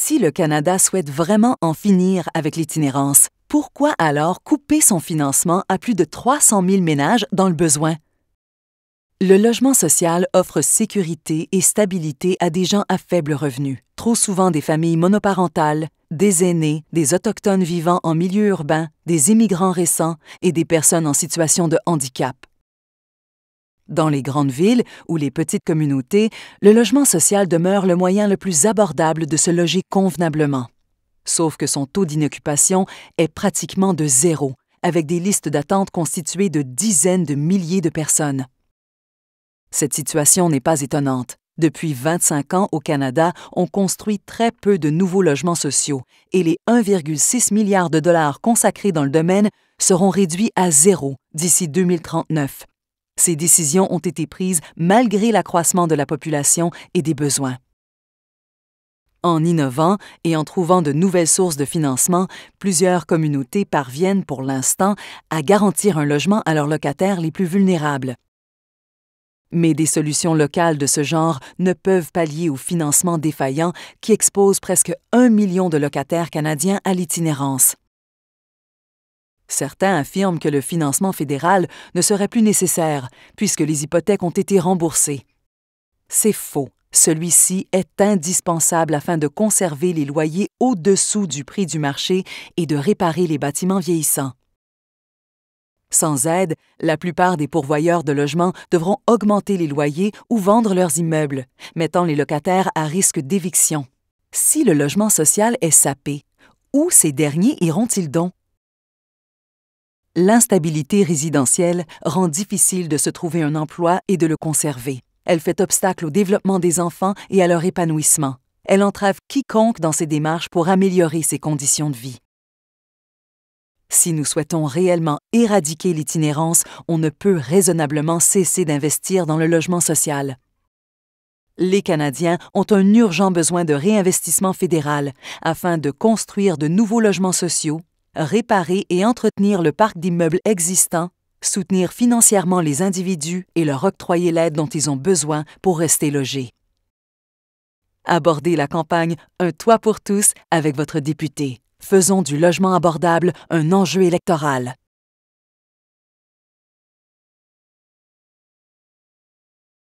Si le Canada souhaite vraiment en finir avec l'itinérance, pourquoi alors couper son financement à plus de 300 000 ménages dans le besoin? Le logement social offre sécurité et stabilité à des gens à faible revenu, trop souvent des familles monoparentales, des aînés, des Autochtones vivant en milieu urbain, des immigrants récents et des personnes en situation de handicap. Dans les grandes villes ou les petites communautés, le logement social demeure le moyen le plus abordable de se loger convenablement. Sauf que son taux d'inoccupation est pratiquement de zéro, avec des listes d'attente constituées de dizaines de milliers de personnes. Cette situation n'est pas étonnante. Depuis 25 ans au Canada, on construit très peu de nouveaux logements sociaux et les 1,6 milliard de dollars consacrés dans le domaine seront réduits à zéro d'ici 2039. Ces décisions ont été prises malgré l'accroissement de la population et des besoins. En innovant et en trouvant de nouvelles sources de financement, plusieurs communautés parviennent pour l'instant à garantir un logement à leurs locataires les plus vulnérables. Mais des solutions locales de ce genre ne peuvent pallier au financement défaillant qui expose presque 1 million de locataires canadiens à l'itinérance. Certains affirment que le financement fédéral ne serait plus nécessaire puisque les hypothèques ont été remboursées. C'est faux. Celui-ci est indispensable afin de conserver les loyers au-dessous du prix du marché et de réparer les bâtiments vieillissants. Sans aide, la plupart des pourvoyeurs de logements devront augmenter les loyers ou vendre leurs immeubles, mettant les locataires à risque d'éviction. Si le logement social est sapé, où ces derniers iront-ils donc? L'instabilité résidentielle rend difficile de se trouver un emploi et de le conserver. Elle fait obstacle au développement des enfants et à leur épanouissement. Elle entrave quiconque dans ses démarches pour améliorer ses conditions de vie. Si nous souhaitons réellement éradiquer l'itinérance, on ne peut raisonnablement cesser d'investir dans le logement social. Les Canadiens ont un urgent besoin de réinvestissement fédéral afin de construire de nouveaux logements sociaux, réparer et entretenir le parc d'immeubles existants, soutenir financièrement les individus et leur octroyer l'aide dont ils ont besoin pour rester logés. Abordez la campagne « Un toit pour tous » avec votre député. Faisons du logement abordable un enjeu électoral.